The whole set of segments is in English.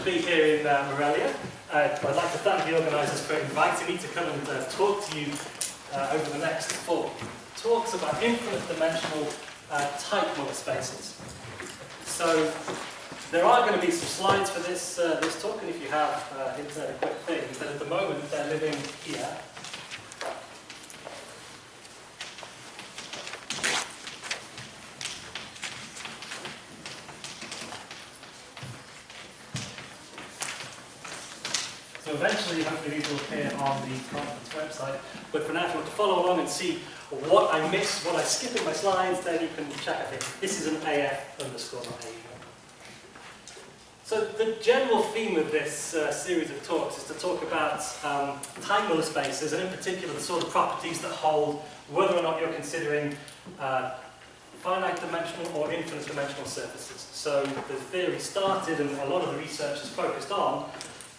be here in Morelia. I'd like to thank the organisers for inviting me to come and talk to you over the next 4 talks about infinite dimensional Teichmüller spaces. So there are going to be some slides for this talk, and if you have internet equipped things, but at the moment they're living here. So eventually, hopefully, these will appear on the conference website. But for now, if you want to follow along and see what I missed, what I skip in my slides, then you can check it. This is an AF underscore, not AE. So the general theme of this series of talks is to talk about Teichmüller spaces, and in particular the sort of properties that hold whether or not you're considering finite dimensional or infinite dimensional surfaces. So the theory started, and a lot of the research is focused on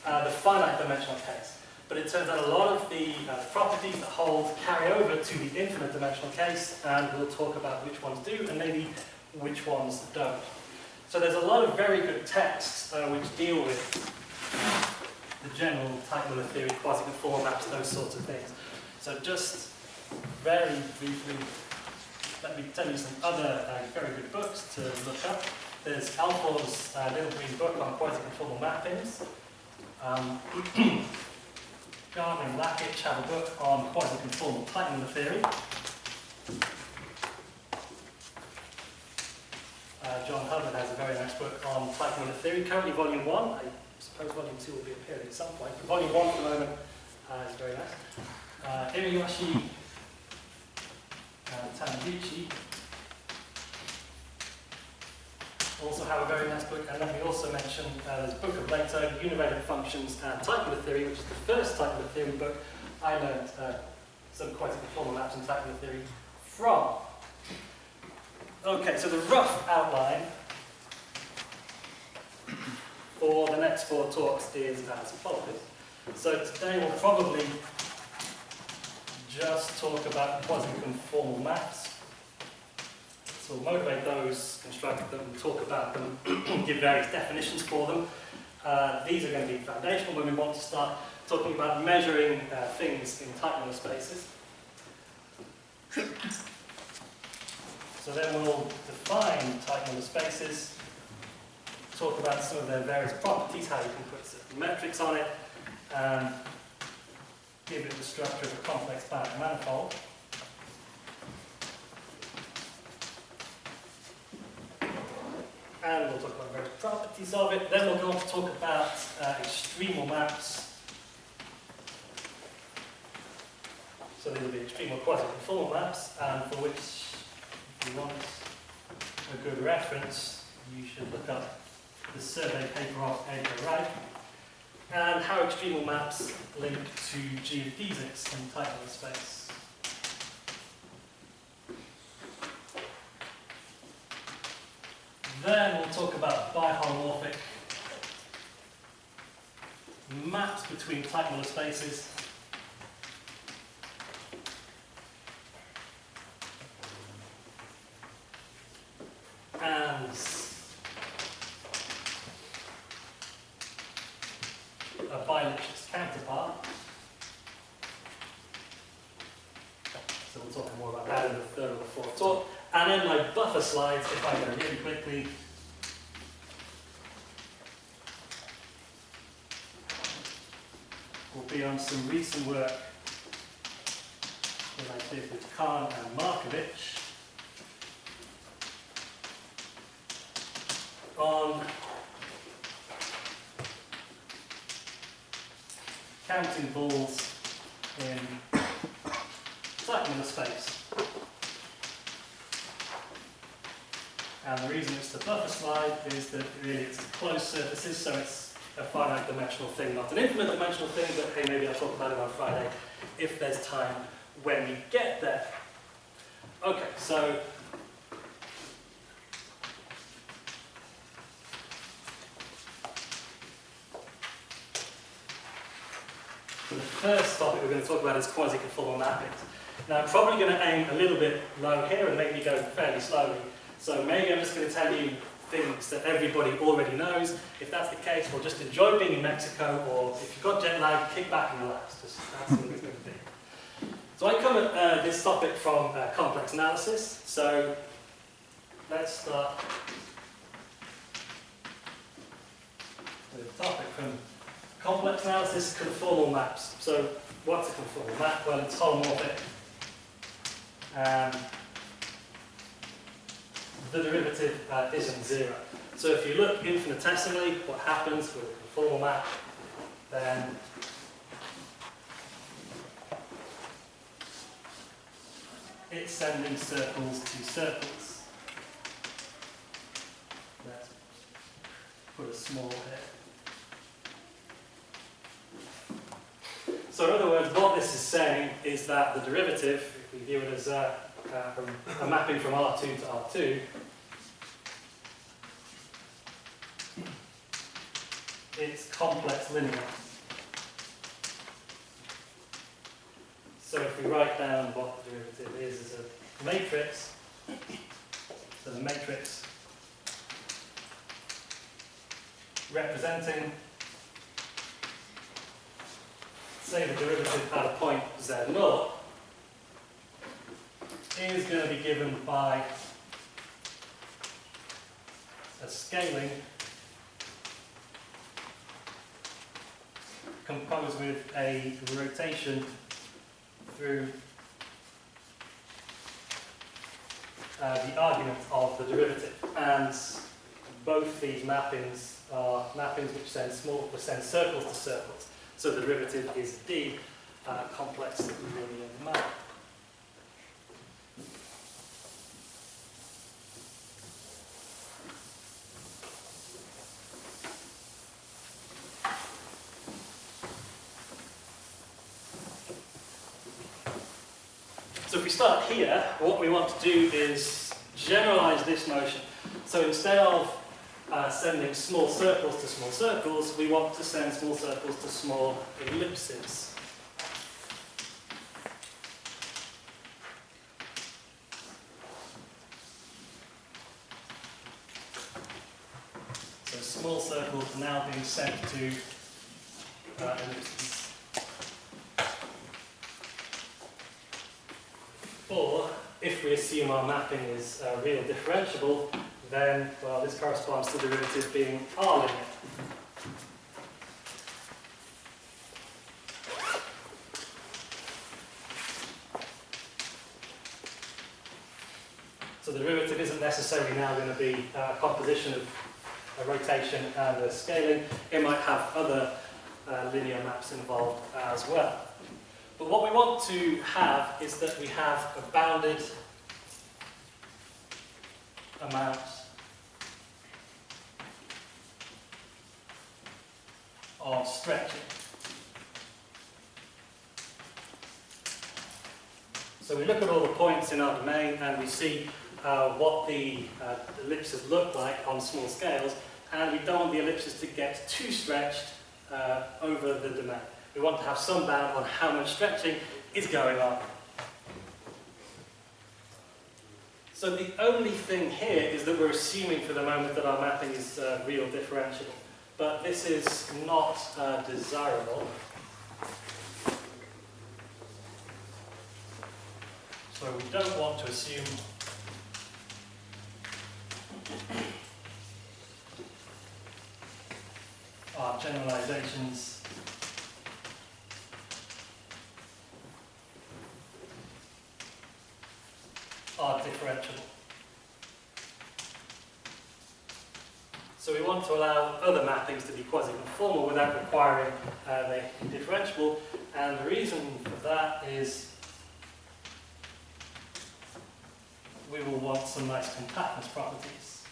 the finite dimensional case. But it turns out a lot of the properties that hold carry over to the infinite dimensional case, and we'll talk about which ones do and maybe which ones don't. So there's a lot of very good texts which deal with the general Teichmüller theory, quasi-conformal maps, those sorts of things. So just very briefly, let me tell you some other very good books to look up. There's Alfor's little green book on quasi-conformal mappings. Gardner and Lackich have a book on quasi-conformal Teichmüller theory. John Hubbard has a very nice book on Teichmüller theory, currently volume 1. I suppose volume 2 will be appearing at some point, but volume 1 for the moment is very nice. Iriyoshi and Taniguchi also have a very nice book, and let me also mention there's a book of Plato, Univariate Functions and Teichmüller Theory, which is the first Teichmüller Theory book I learned some quasi-conformal maps and Teichmüller Theory from. Okay, so the rough outline for the next 4 talks is as follows. So today we'll probably just talk about quasi-conformal maps. So we'll motivate those, construct them, talk about them, give various definitions for them. These are going to be foundational when we want to start talking about measuring things in Teichmüller spaces. So then we'll define Teichmüller spaces, talk about some of their various properties, how you can put certain metrics on it, and give it the structure of a complex finite manifold. And we'll talk about various properties of it. Then we'll go on to talk about extremal maps. So these will be extremal quasi-conformal maps, and for which, if you want a good reference, you should look up the survey paper of Edgar Wright, and how extremal maps link to geodesics in Teichmüller space. Then we'll talk about bihomomorphic maps between Teichmüller spaces. And a bi-Lipschitz counterpart. So we'll talk more about that in the 3rd or 4th talk. And then my buffer slides, if I go really quickly. Will be on some recent work that I did with Kahn and Markovich on counting balls in Teichmüller space. And the reason it's the buffer slide is that really it's closed surfaces, so it's a finite dimensional thing, not an infinite dimensional thing, but hey, maybe I'll talk about it on Friday if there's time when we get there. Okay, so the first topic we're going to talk about is quasi-conformal mappings. Now I'm probably going to aim a little bit low here and make me go fairly slowly. So maybe I'm just going to tell you things that everybody already knows. If that's the case, well, just enjoy being in Mexico, or if you've got jet lag, kick back and relax. Just, that's all it's going to be. So I come at this topic from complex analysis. So let's start with the topic from complex analysis, conformal maps. So what's a conformal map? Well, it's holomorphic. The derivative isn't zero. So if you look infinitesimally, what happens with a conformal map, then it's sending circles to circles. Let's put a small here. So in other words, what this is saying is that the derivative, if we view it as a mapping from R2 to R2, it's complex linear. So if we write down what the derivative is as a matrix, so the matrix representing, say the derivative at a point z0, is going to be given by a scaling composed with a rotation through the argument of the derivative. And both these mappings are mappings which send circles to circles. So the derivative is D, complex linear map. So if we start here, what we want to do is generalize this notion. So instead of sending small circles to small circles, we want to send small circles to small ellipses. So small circles are now being sent to ellipses. Or, if we assume our mapping is real differentiable, then, well, this corresponds to the derivative being R linear. So the derivative isn't necessarily now going to be a composition of a rotation and a scaling. It might have other linear maps involved as well. But what we want to have is that we have a bounded amount of stretching. So we look at all the points in our domain and we see what the ellipses look like on small scales, and we don't want the ellipses to get too stretched over the domain. We want to have some bound on how much stretching is going on. So the only thing here is that we're assuming for the moment that our mapping is real differentiable. But this is not desirable. So we don't want to assume our generalizations are differentiable. So we want to allow other mappings to be quasi-conformal without requiring they be differentiable, and the reason for that is we will want some nice compactness properties.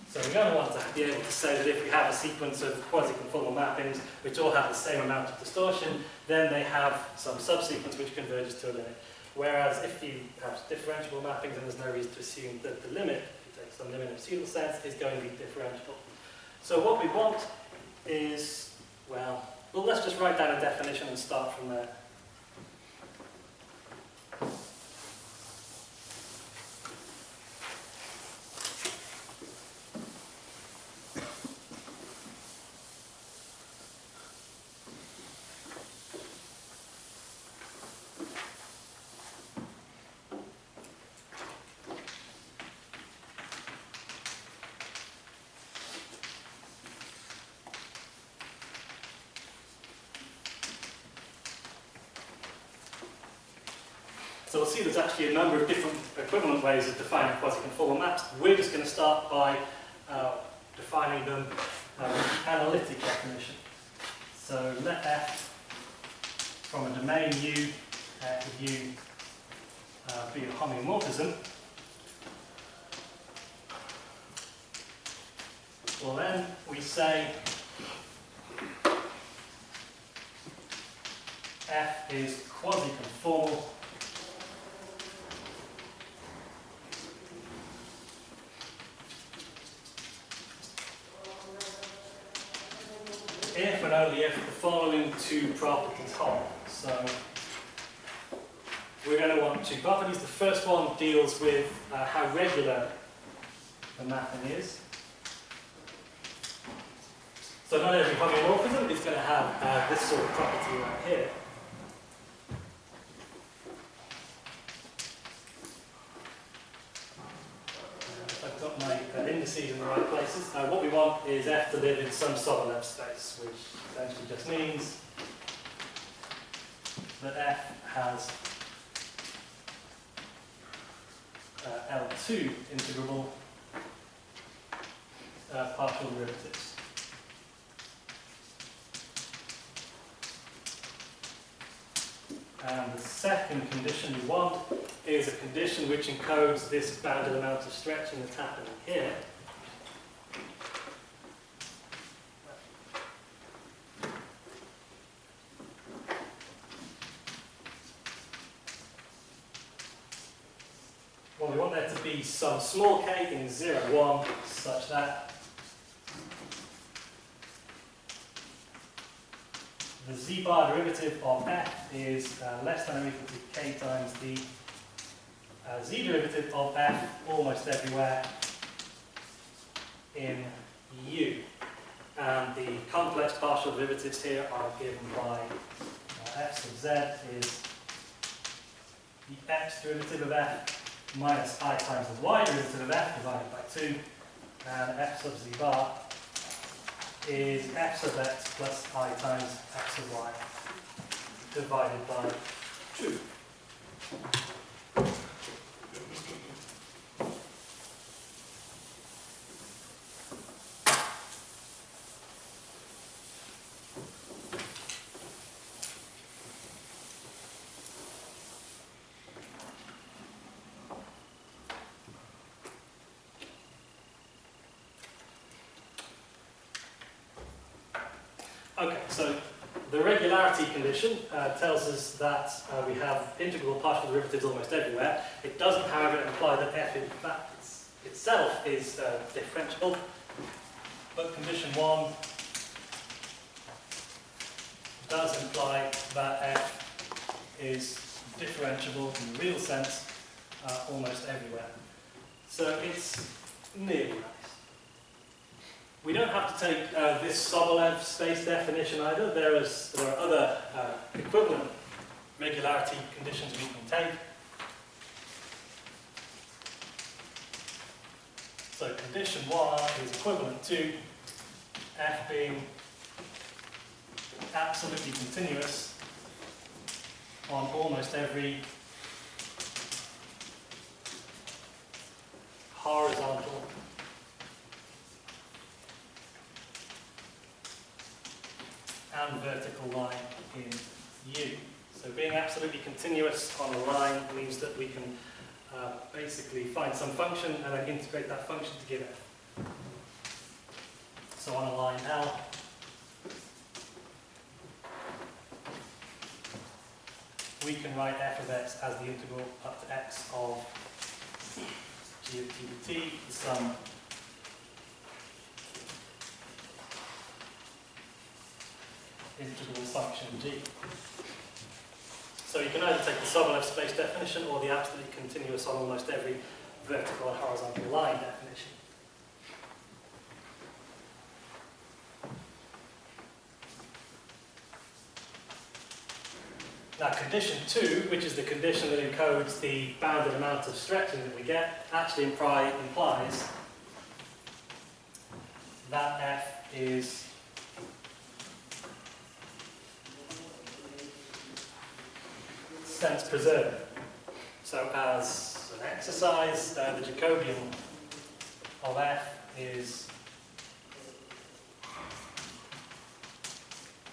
So we're going to want to be able to say that if we have a sequence of quasi-conformal mappings which all have the same amount of distortion, then they have some subsequence which converges to a limit. Whereas if you have differentiable mappings, then there's no reason to assume that the limit, if you take some limit of pseudo sense, is going to be differentiable. So what we want is, well, let's just write down a definition and start from there. So we'll see there's actually a number of different equivalent ways of defining quasi-conformal maps. We're just going to start by defining them with the analytic definition. So let F from a domain U with U be a homeomorphism. Well, then we say F is quasi-conformal if and only if the following two properties hold. So we're going to want two properties. The first one deals with how regular the mapping is. So not every homeomorphism is going to have this sort of property right here. If I've got my indices in the right places, what we want is F to live in some Sobolev space, which essentially just means that F has L2 integrable partial derivatives. And the second condition we want is a condition which encodes this bounded amount of stretching that's happening here. Well, we want there to be some small k in 0, 1, such that the z bar derivative of F is less than or equal to k times the z derivative of F almost everywhere in U. And the complex partial derivatives here are given by f sub z is the x derivative of F minus I times the y derivative of F divided by 2, and f sub z bar is f sub x plus I times f sub y divided by 2. Okay, so the regularity condition tells us that we have integral partial derivatives almost everywhere. It doesn't, however, imply that f in fact itself is differentiable. But condition 1 does imply that f is differentiable in the real sense almost everywhere. So it's nearly nice. We don't have to take this Sobolev space definition either. There are other equivalent regularity conditions we can take. So condition 1 is equivalent to f being absolutely continuous on almost every horizontal and vertical line in U. So being absolutely continuous on a line means that we can basically find some function and then integrate that function to give f. So on a line L, we can write f of x as the integral up to x of g of t to t, the sum integral function g. So you can either take the Sobolev space definition or the absolutely continuous on almost every vertical and horizontal line definition. Now condition 2, which is the condition that encodes the bounded amount of stretching that we get, actually implies that f is sense preserving. So as an exercise, the Jacobian of f is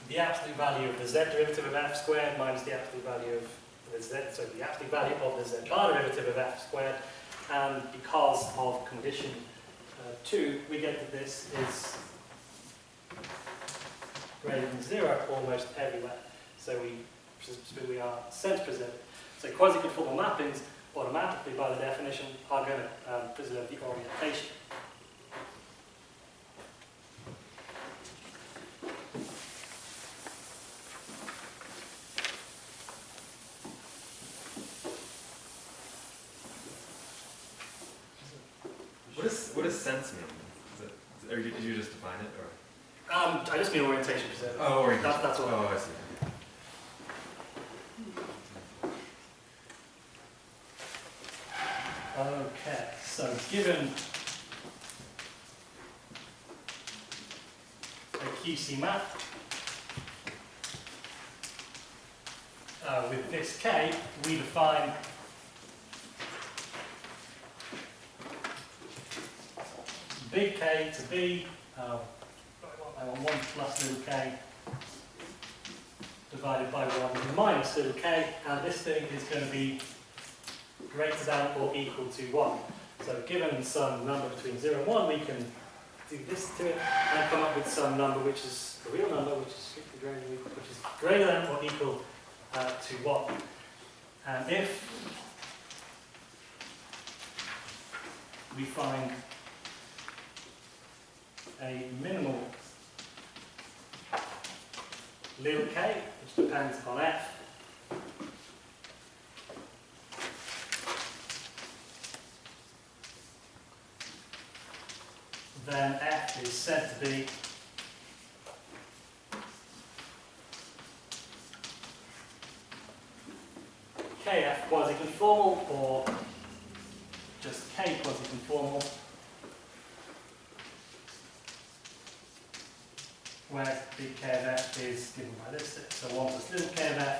the absolute value of the z derivative of f squared minus the absolute value of the z, so the absolute value of the z bar derivative of f squared, and because of condition 2, we get that this is greater than 0 almost everywhere. So we are sense preserved. So quasi-conformal mappings automatically, by the definition, are going to preserve the orientation. What does sense mean? Or did you just define it? Or? I just mean orientation preserved. Oh, orientation. That's all. Oh, I see. Okay, so given a QC map with this K, we define big K to be I want 1 plus little k divided by 1 minus little k, and this thing is going to be greater than or equal to 1. So given some number between 0 and 1, we can do this to it and come up with some number which is a real number, which is strictly greater than or equal to 1. And if we find a minimal little k, which depends on f, then f is said to be kf quasi-conformal, or just k quasi-conformal, where big K of f is given by this. So 1 plus little k of f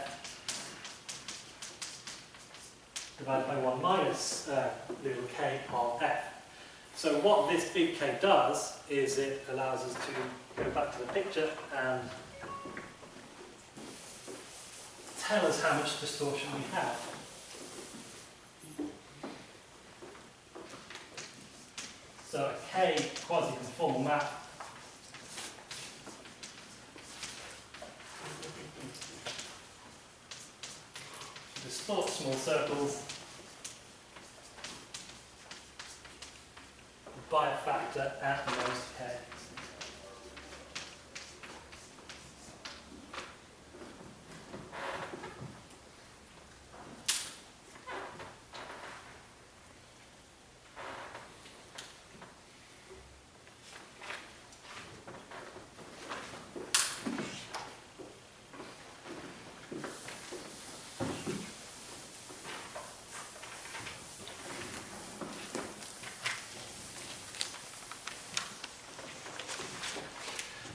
divided by 1 minus little k of f. So what this big K does is it allows us to go back to the picture and tell us how much distortion we have. So a K quasi-conformal map distort small circles by a factor at most k.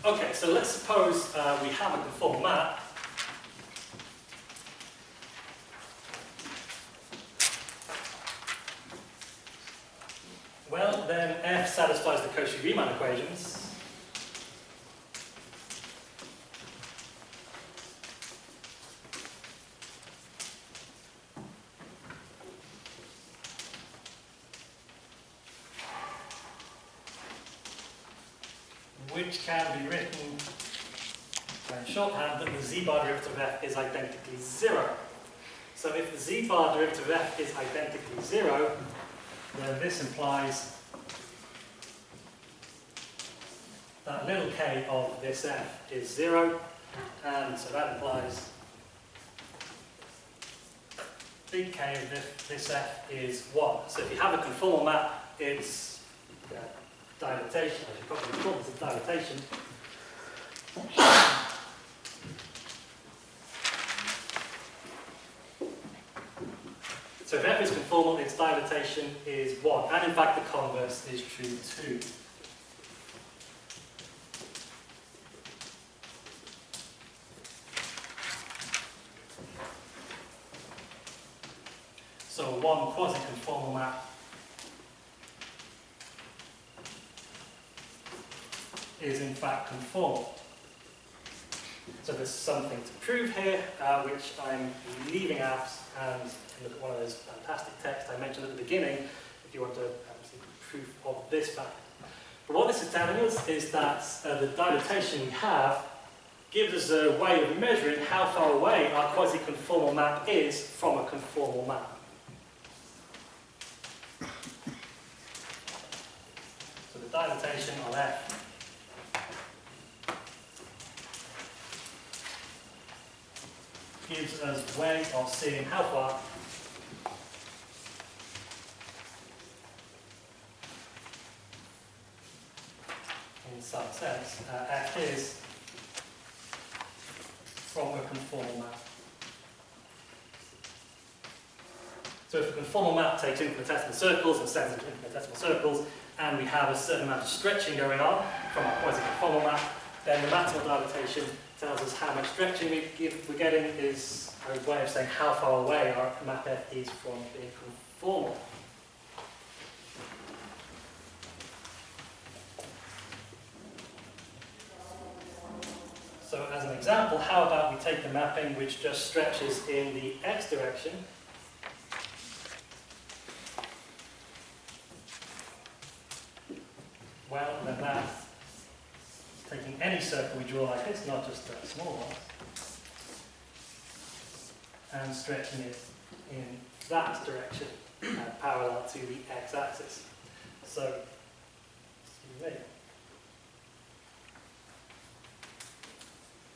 Okay, so let's suppose we have a conformal map. Well, then f satisfies the Cauchy-Riemann equations. Which can be written in shorthand that the z-bar derivative of f is identically 0. So if the z-bar derivative of f is identically 0, then this implies that little k of this f is 0, and so that implies big K of this f is 1. So if you have a conformal map, it's dilatation, I should probably call this a dilatation. So if f is conformal, its dilatation is 1, and in fact the converse is true too. So one quasi-conformal map is in fact conformal. So there's something to prove here, which I'm leaving out, and look at one of those fantastic texts I mentioned at the beginning, if you want to see proof of this fact. But what this is telling us is that the dilatation we have gives us a way of measuring how far away our quasi-conformal map is from a conformal map. So the dilatation on F gives us a way of seeing how far in some sense F is from a conformal map. So if a conformal map takes infinitesimal circles and sends into infinitesimal circles, and we have a certain amount of stretching going on from a quasi-conformal map, then the maximal dilatation tells us how much stretching we're getting is a way of saying how far away our map F is from being conformal. So as an example, how about we take the mapping which just stretches in the x direction, well, then that's taking any circle we draw like this, not just a small one, and stretching it in that direction, parallel to the x-axis. So, excuse me.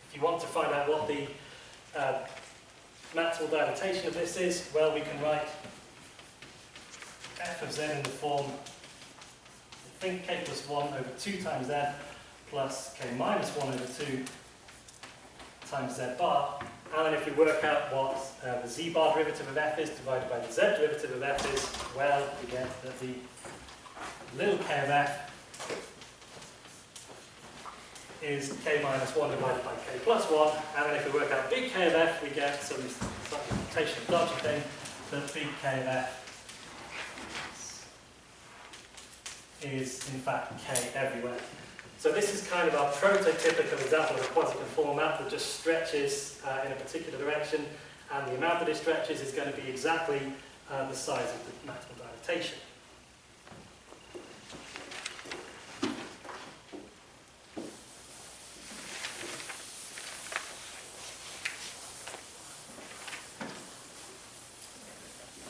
If you want to find out what the maximal dilatation of this is, well, we can write f of z in the form, I think k plus 1 over 2 times z plus k minus 1 over 2 times z bar. And then if we work out what the z bar derivative of f is divided by the z derivative of f is, well, we get that the little k of f is k minus 1 divided by k plus 1. And then if we work out big K of f, we get some slightly notation dodgy thing, that big K of f is in fact k everywhere. So this is kind of our prototypical example of a quasi-conformal map that just stretches in a particular direction, and the amount that it stretches is going to be exactly the size of the maximal dilatation.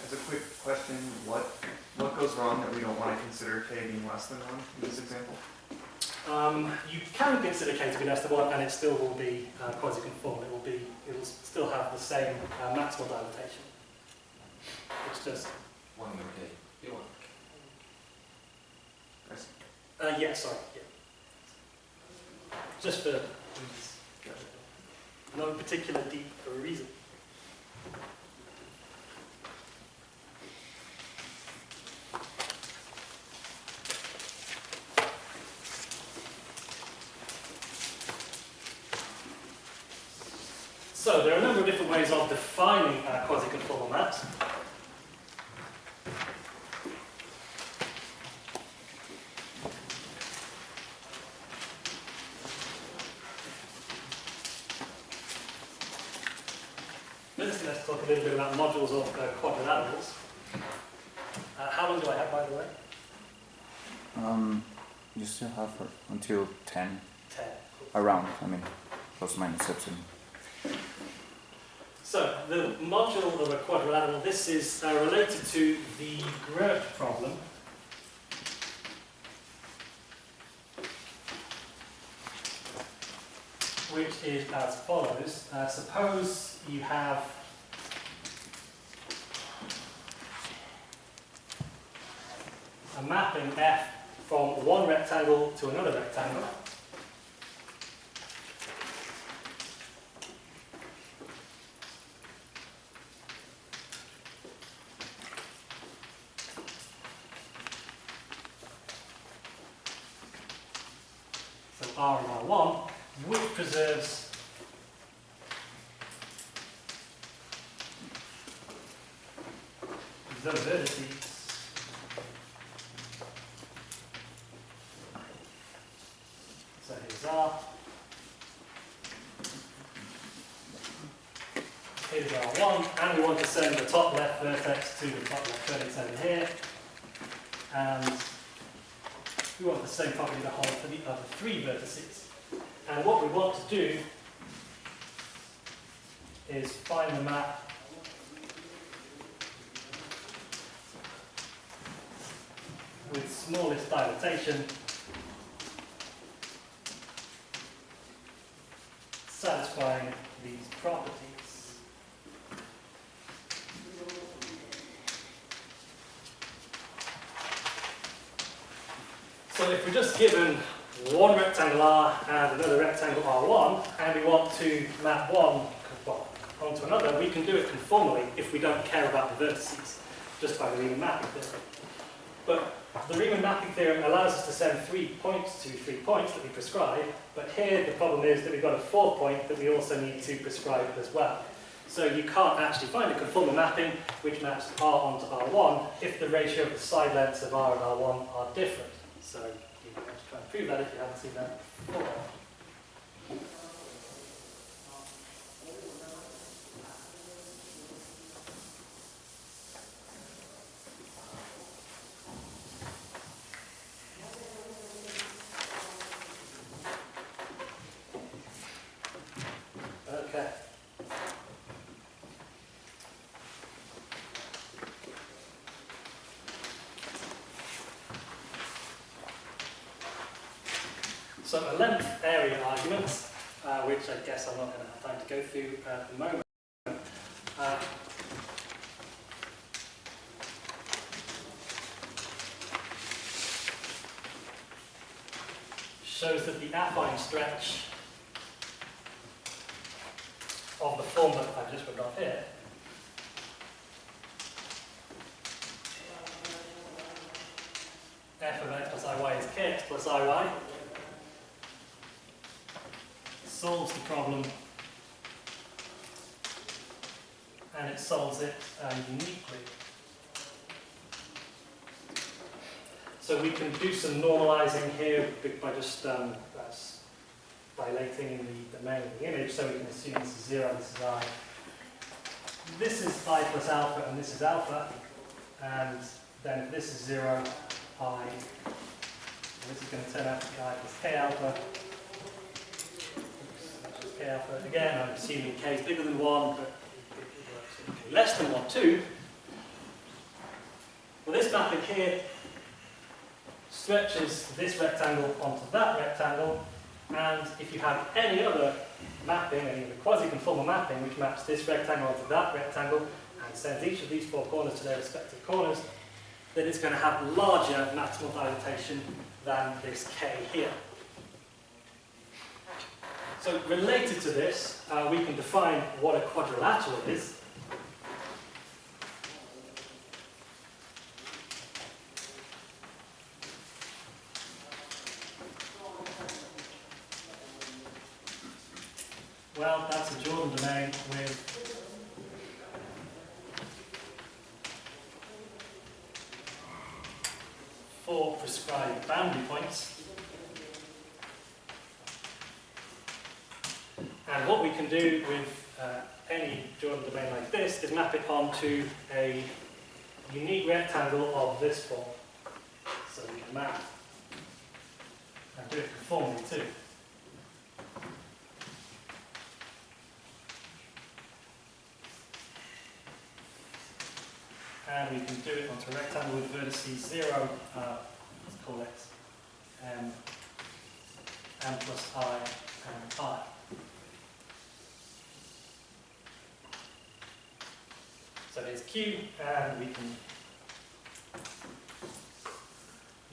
As a quick question, what goes wrong that we don't want to consider k being less than 1 in this example? You can consider k to be less than 1, and it still will be quasi-conformal. It will still have the same maximal dilatation. It's just 1 over k. You want? yes, sorry, yeah. Just for no particular deep reason. So there are a number of different ways of defining quasi-conformal maps. Firstly, let's talk a little bit about modules of quadrilaterals. How long do I have, by the way? You still have until 10. 10. Around, I mean, plus minus epsilon. So, the module of a quadrilateral, this is related to the Groth problem. Which is as follows. Suppose you have a mapping F from one rectangle to another rectangle. So R and R1, which preserves the vertices so here's R, here's R1, and we want to send the top left vertex to the top left vertex over here, and we want the same property to hold for the other three vertices. And what we want to do is find the map with smallest dilatation satisfying these properties. So if we're just given one rectangle R and another rectangle R1, and we want to map one onto another, we can do it conformally if we don't care about the vertices, just by the Riemann mapping theorem. But the Riemann mapping theorem allows us to send 3 points to 3 points that we prescribe, but here the problem is that we've got a 4th point that we also need to prescribe as well. So you can't actually find a conformal mapping which maps R onto R1 if the ratio of the side lengths of R and R1 are different. So you have to try and prove that if you haven't seen that before. Okay. So a length area argument, which I guess I'm not going to have time to go through at the moment, shows that the affine stretch of the form that I've just written off here f of x plus iy is kx plus iy solves the problem, and it solves it uniquely. So we can do some normalizing here by just dilating in the domain of the image, so we can assume this is 0, this is I. This is I plus alpha, and this is alpha, and then if this is 0, I, this is going to turn out to be I plus k alpha. K alpha. Again, I'm assuming k is bigger than 1, but less than 1 too. Well, this mapping here stretches this rectangle onto that rectangle, and if you have any other mapping, any other quasi-conformal mapping which maps this rectangle onto that rectangle and sends each of these 4 corners to their respective corners, then it's going to have larger maximal dilatation than this k here. So related to this, we can define what a quadrilateral is. Well, that's a Jordan domain with four prescribed boundary points. And what we can do with any Jordan domain like this is map it onto a unique rectangle of this form. So we can map and do it conformally too. And we can do it onto a rectangle with vertices 0, let's call it m plus I and I. So here's Q, and we can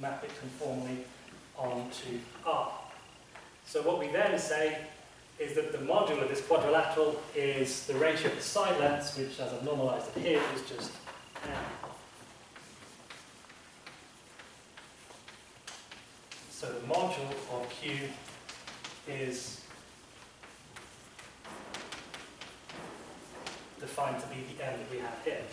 map it conformally onto R. So what we then say is that the module of this quadrilateral is the ratio of the side lengths, which, as I've normalized it here, is just m. So the module of Q is defined to be the m that we have here.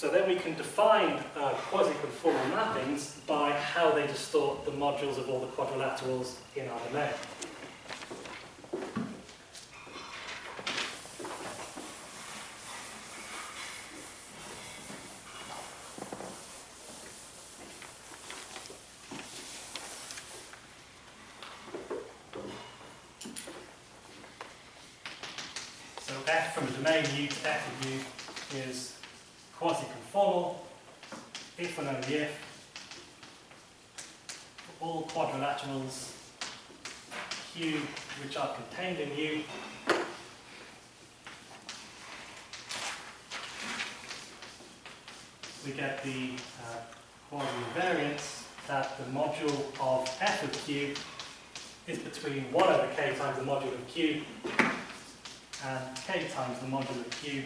So then we can define quasi-conformal mappings by how they distort the modules of all the quadrilaterals in our domain. So f from the domain U to f of U is quasi-conformal if and only if for all quadrilaterals Q which are contained in U we get the quasi-invariance that the module of f of Q is between 1 over k times the module of Q and k times the module of Q.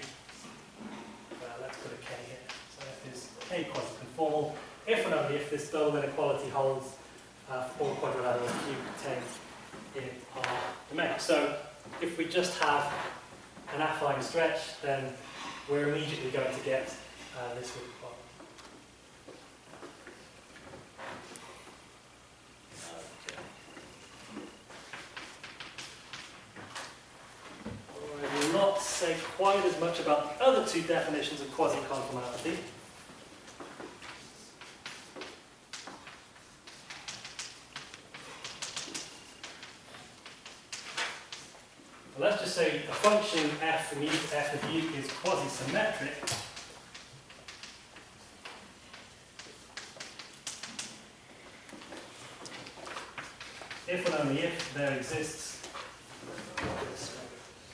Let's put a k here. So f is k quasi-conformal if and only if this double inequality holds for all quadrilaterals Q contained in our domain. So if we just have an affine stretch, then we're immediately going to get this root problem. I will not say quite as much about the other two definitions of quasi-conformality. Well, let's just say a function f from U to f of U is quasi-symmetric if and only if there exists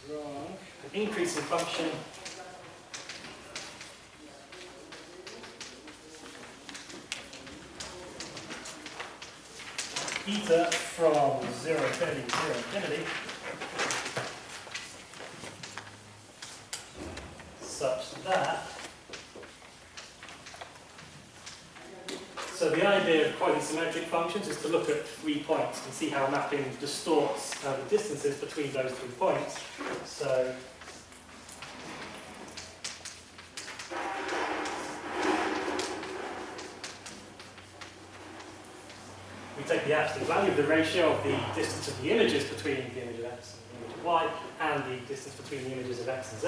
an increasing function eta from 0 tending to 0 infinity such that so the idea of quasi-symmetric functions is to look at 3 points and see how mapping distorts the distances between those 3 points. So we take the absolute value of the ratio of the distance of the images between the image of x and the image of y and the distance between the images of x and z,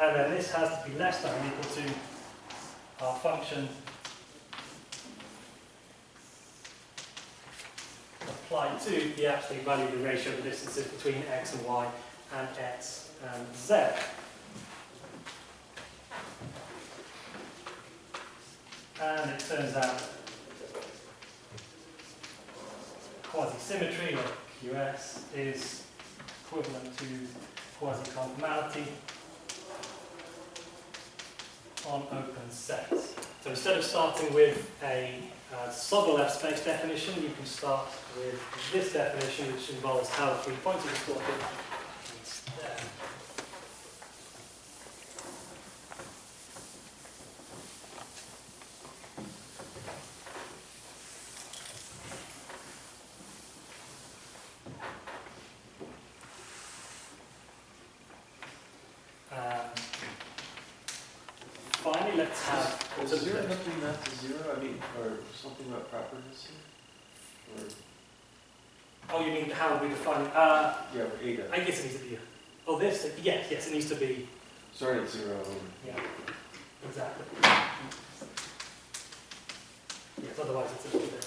and then this has to be less than or equal to our function applied to the absolute value of the ratio of the distances between x and y and x and z. And it turns out quasi-symmetry, or QS, is equivalent to quasi-conformality on open sets. So instead of starting with a Sobolev space definition, you can start with this definition, which involves how the 3 points are distorted instead. Finally, let's have. Is zero nothing mapped to zero? I mean, or something about properness? Or Oh, you mean how we define? yeah, or eta. I guess it needs to be. Oh, this. Yes, it needs to be. Sorry, it's zero. Yeah, exactly. Yes, otherwise it's a little bit.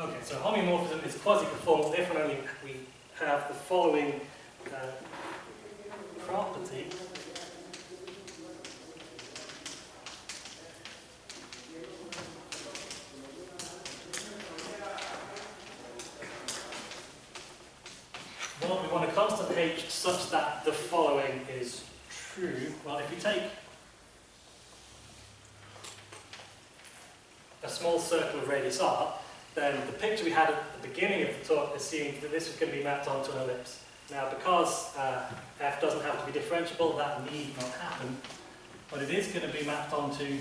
Okay, so homeomorphism is quasi-conformal if and only we have the following property. Well, we want a constant h such that the following is true. Well, if we take a small circle of radius r, then the picture we had at the beginning of the talk assumed that this was going to be mapped onto an ellipse. Now, because f doesn't have to be differentiable, that need not happen, but it is going to be mapped onto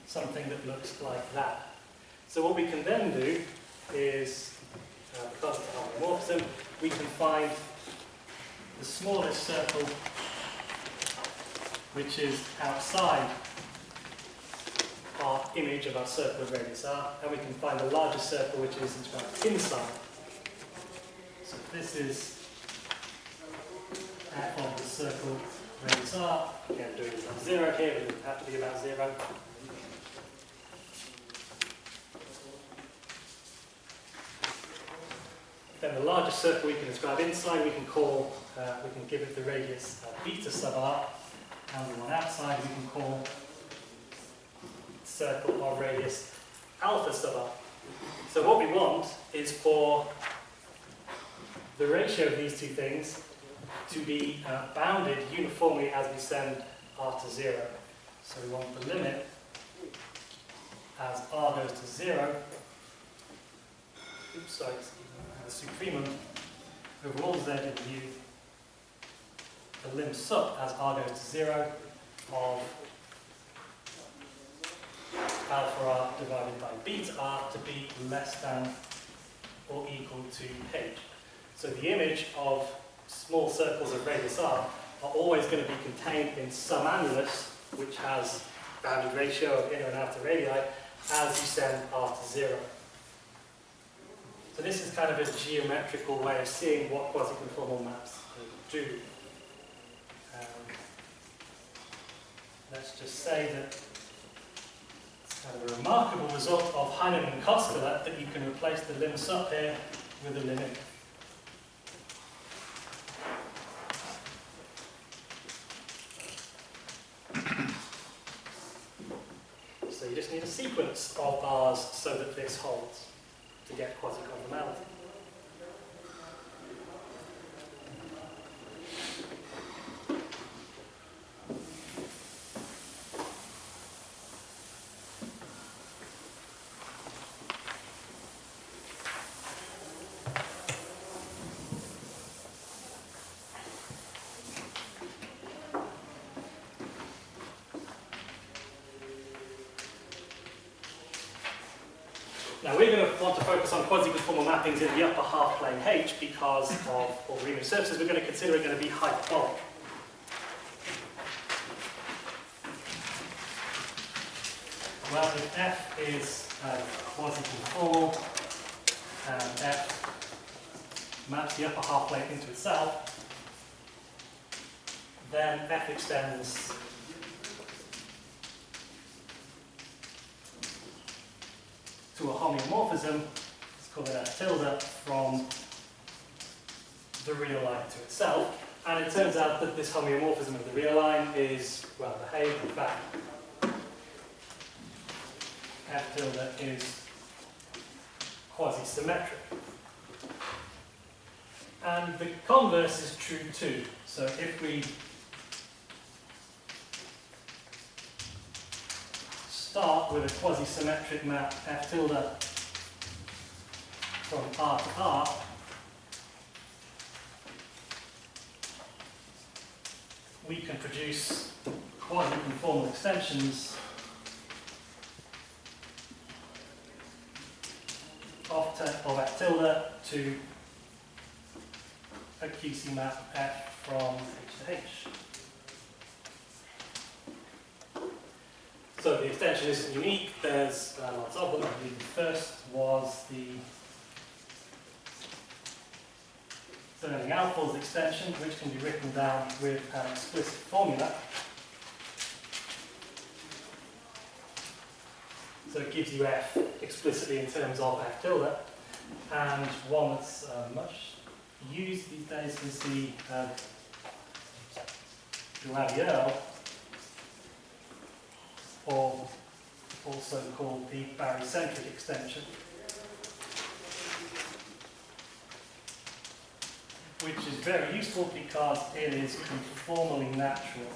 something that looks like that. So what we can then do is, because it's a homomorphism, we can find the smallest circle which is outside our image of our circle of radius r, and we can find the largest circle which is inscribed inside. So this is f of the circle radius r. Again, doing it about 0 here, but it doesn't have to be about 0. Then the largest circle we can inscribe inside, we can give it the radius beta sub r, and the one outside we can call circle of radius alpha sub r. So what we want is for the ratio of these two things to be bounded uniformly as we send r to 0. So we want the limit as r goes to 0. Oops, sorry, the supremum over all z in view, the lim sup as r goes to 0 of alpha r divided by beta r to be less than or equal to h. So the image of small circles of radius r are always going to be contained in some annulus, which has bounded ratio of inner and outer radii, as you send r to 0. So this is kind of a geometrical way of seeing what quasi-conformal maps do. Let's just say that it's kind of a remarkable result of Heinemann and Koskela that you can replace the lim sup here with a limit. So you just need a sequence of bars so that this holds to get quasi-conformality. Now we're going to want to focus on quasi-conformal mappings in the upper half plane H because of all the Riemann surfaces we're going to consider are going to be hyperbolic. Well, if f is quasi-conformal and f maps the upper half plane into itself, then f extends to a homeomorphism, let's call it f tilde, from the real line to itself. And it turns out that this homeomorphism of the real line is, well, behaved. In fact, f tilde is quasi-symmetric. And the converse is true too. So if we start with a quasi-symmetric map f tilde from R to R, we can produce quasi-conformal extensions of f tilde to a QC map f from H to H. So the extension isn't unique, there's lots of them. I believe the first was the Stirling-Alfors extension, which can be written down with an explicit formula. So it gives you f explicitly in terms of f tilde. And one that's much used these days is the Labiel, or also called the barycentric extension, which is very useful because it is conformally natural.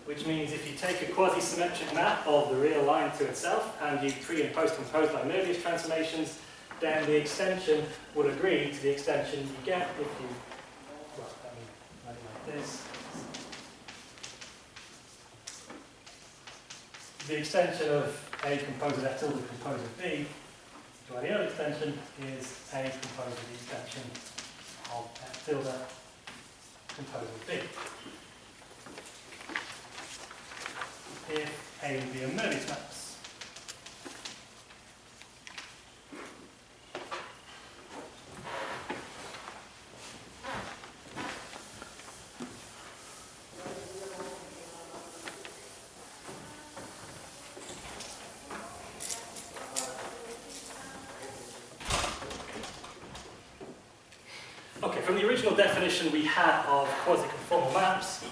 Which means if you take a quasi-symmetric map of the real line to itself and you pre- and post-compose by Möbius transformations, then the extension would agree to the extension you get if you, well, I mean, like this. The extension of A composed of F tilde composed of B to any other extension is A composed of the extension of F tilde composed of B. If A and B are Merlitz maps. Okay, from the original definition we had of quasi-conformal maps,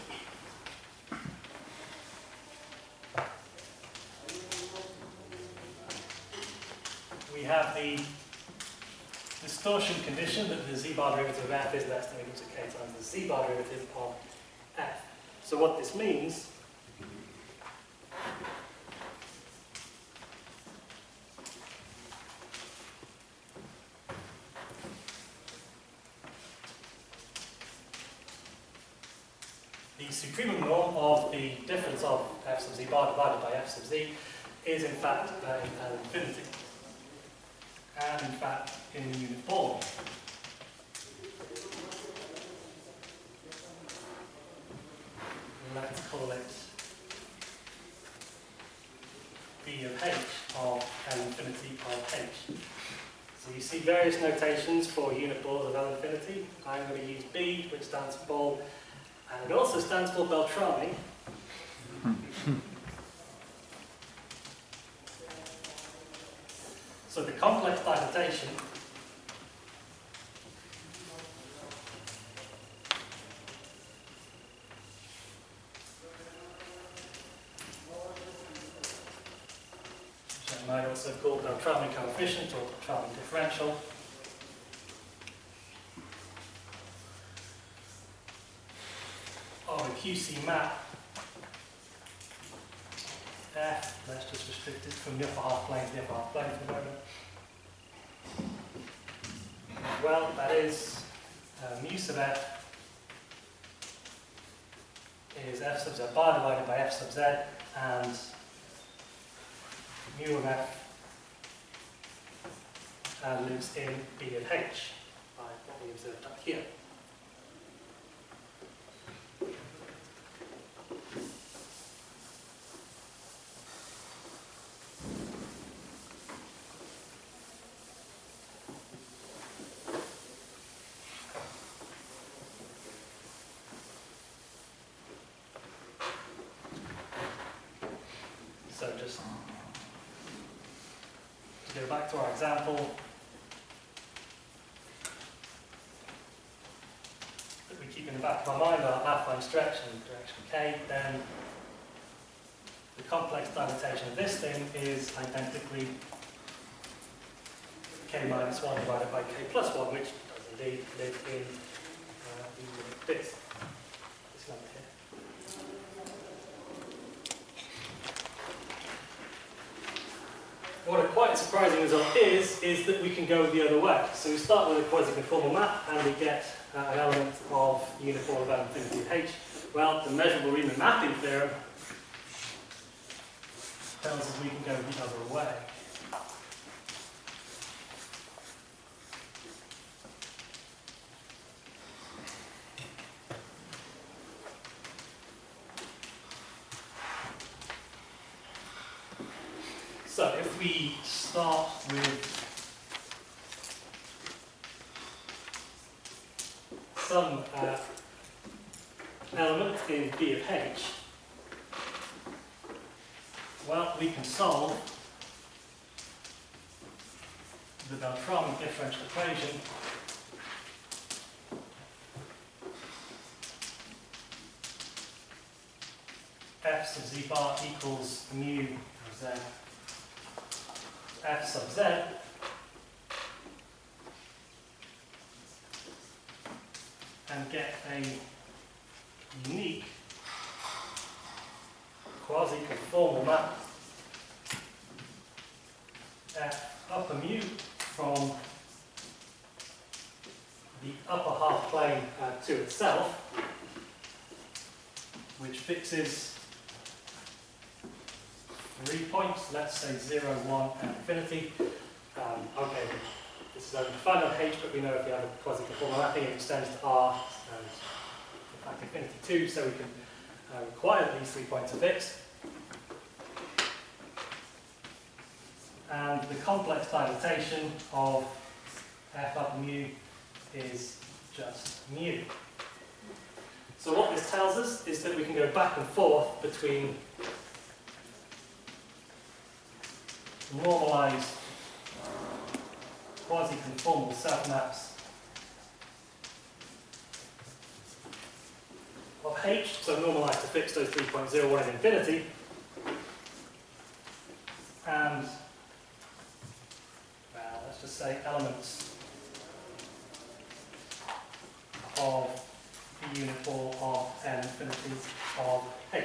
we have the distortion condition that the z-bar derivative of f is less than or equal to k times the z-bar derivative of f. So what this means the supremum norm of the difference of f sub z bar divided by f sub z is in fact an infinity. And in fact, in the unit form. Let's call it b of h of L infinity of h. So you see various notations for unit balls of L infinity. I'm going to use B, which stands for ball, and it also stands for Beltrami. So the complex dilatation which I might also call Beltrami coefficient or Beltrami differential, of a QC map F, let's just restrict it from the upper half plane to the upper half plane for the moment. Well, that is mu sub f is f sub z bar divided by f sub z, and mu of f lives in b of h, by what we observed up here. So just to go back to our example that we keep in the back of our mind, our affine stretch in direction k, then the complex dilatation of this thing is identically k minus 1 divided by k plus 1, which does indeed live in this number here. What a quite surprising result is that we can go the other way. So we start with a quasi-conformal map and we get an element of uniform of L infinity of h. Well, the measurable Riemann mapping theorem tells us we can go the other way. So if we start with some element in B of h, well, we can solve the Beltrami differential equation f sub z bar equals mu of z f sub z and get a unique quasi-conformal map f upper mu from the upper half plane to itself, which fixes 3 points, let's say 0, 1, and infinity. Okay, this is only defined on H, but we know if you have a quasi-conformal mapping, it extends to R, and in fact infinity 2, so we can require that these 3 points are fixed. And the complex dilatation of f up mu is just mu. So what this tells us is that we can go back and forth between normalized quasi-conformal self-maps of H, so normalized to fix those 3.01 and infinity, and let's just say elements of the unit ball of n infinity of H.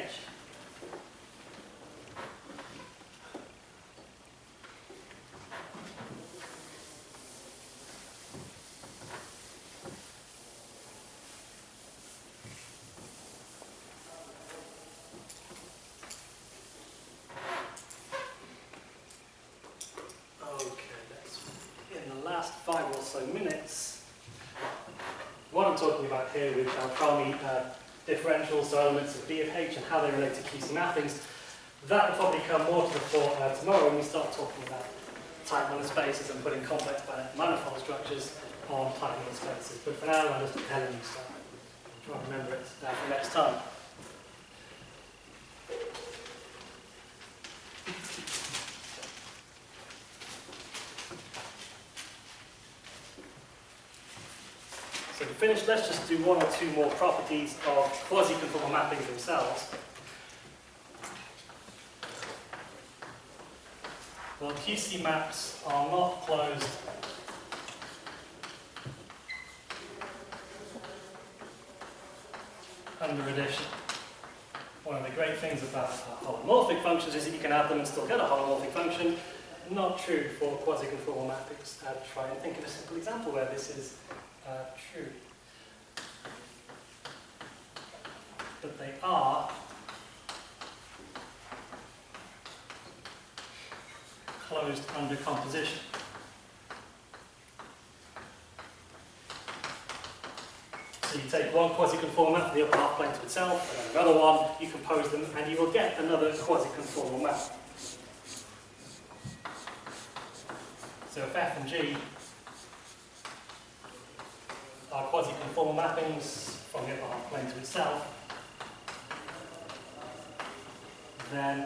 What I'm talking about here with Alcrami differentials, so elements of B of H and how they relate to QC mappings, that will probably come more to the fore tomorrow when we start talking about Teichmüller spaces and putting complex manifold structures on Teichmüller spaces. But for now, I'll just tell you stuff. Try and remember it for next time. So to finish, let's just do 1 or 2 more properties of quasi-conformal mappings themselves. Well, QC maps are not closed under addition. One of the great things about holomorphic functions is that you can add them and still get a holomorphic function. Not true for quasi-conformal mappings. Try and think of a simple example where this is true. But they are closed under composition. So you take one quasi-conformal map for the upper half plane to itself, and then another one, you compose them, and you will get another quasi-conformal map. So if F and G are quasi-conformal mappings from the upper half plane to itself, then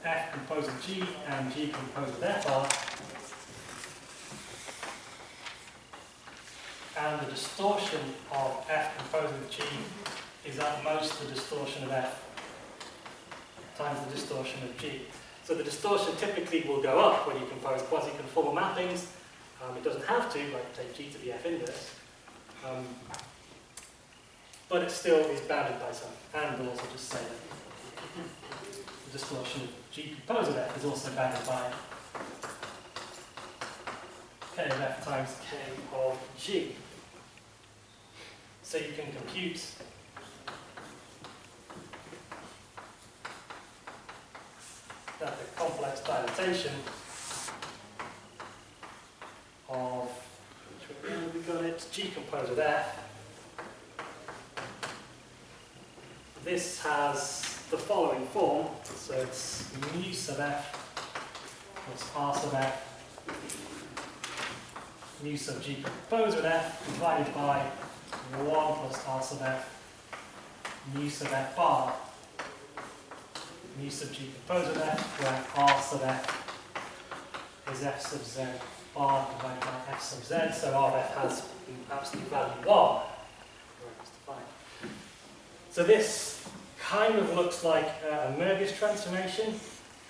F composed with G and G composed with F are, and the distortion of F composed with G is at most the distortion of F times the distortion of G. So the distortion typically will go up when you compose quasi-conformal mappings. It doesn't have to, like take G to the F inverse. But it still is bounded by some. And we'll also just say that the distortion of G composed of F is also bounded by K of F times K of G. So you can compute that the complex dilatation of, we got it, G composed with F. This has the following form, so it's mu sub F plus R sub F, mu sub G composed with F divided by 1 plus R sub F, mu sub F bar, mu sub G composed with F, where R sub F is F sub Z bar divided by F sub Z, so R of F has absolute value 1. So this kind of looks like a Möbius transformation,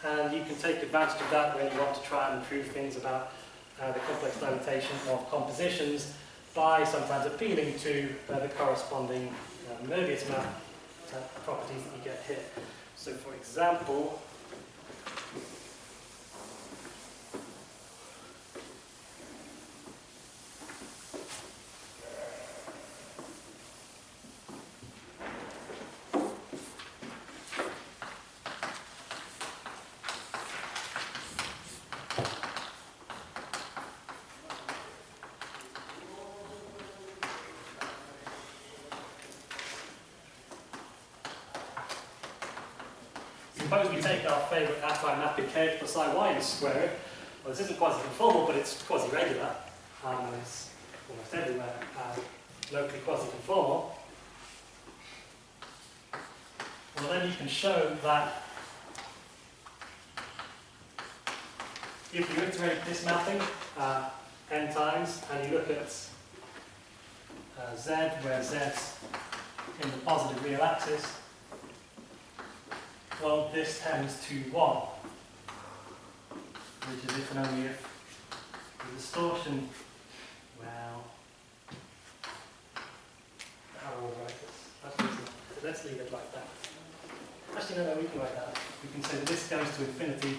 and you can take advantage of that when you want to try and prove things about the complex dilatation of compositions by sometimes appealing to the corresponding Möbius map properties that you get here. So for example, suppose we take our favourite affine mapping k plus I y and square it. Well, this isn't quasi-conformal, but it's quasi-regular, and it's almost everywhere locally quasi-conformal. Well, then you can show that if you iterate this mapping n times, and you look at z, where z's in the positive real axis, well, this tends to 1, which is if and only if the distortion, well, how will I write this? Let's leave it like that. Actually, no, we can write that. We can say that this goes to infinity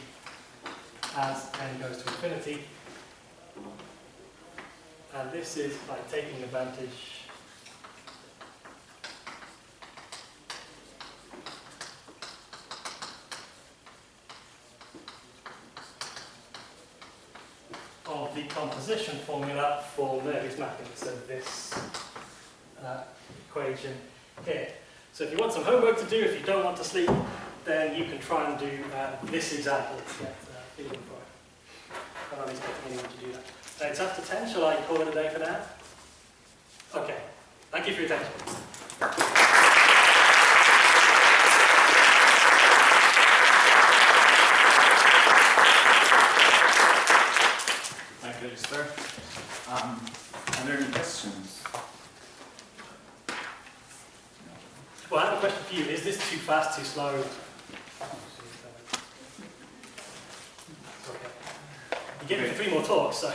as n goes to infinity. And this is by taking advantage of the composition formula for Mervis mapping. So this equation here. So if you want some homework to do, if you don't want to sleep, then you can try and do this example to get feeling for it. I'm not expecting anyone to do that. It's after 10. Shall I call it a day for now? Okay. Thank you for your attention. Thank you, Alastair. Are there any questions? Well, I have a question for you. Is this too fast, too slow? Okay. You get me for 3 more talks, so.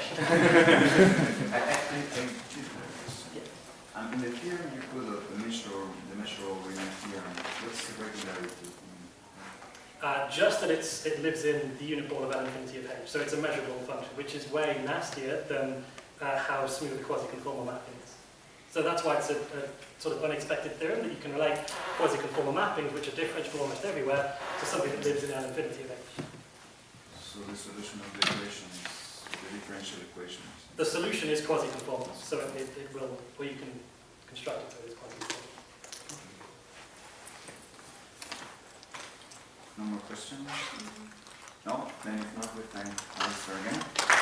In the theorem you put the measurable Riemann theorem. What's the regularity? Just that it lives in the unit ball of L infinity of h, so it's a measurable function, which is way nastier than how smooth the quasi-conformal mapping is. So that's why it's a sort of unexpected theorem that you can relate quasi-conformal mappings, which are differentiable almost everywhere, to something that lives in L infinity of h. So the solution of the equation is the differential equation. The solution is quasi-conformal, so it will, or you can construct it so it's quasi-conformal. No more questions? No? Then if not, we thank Alastair again.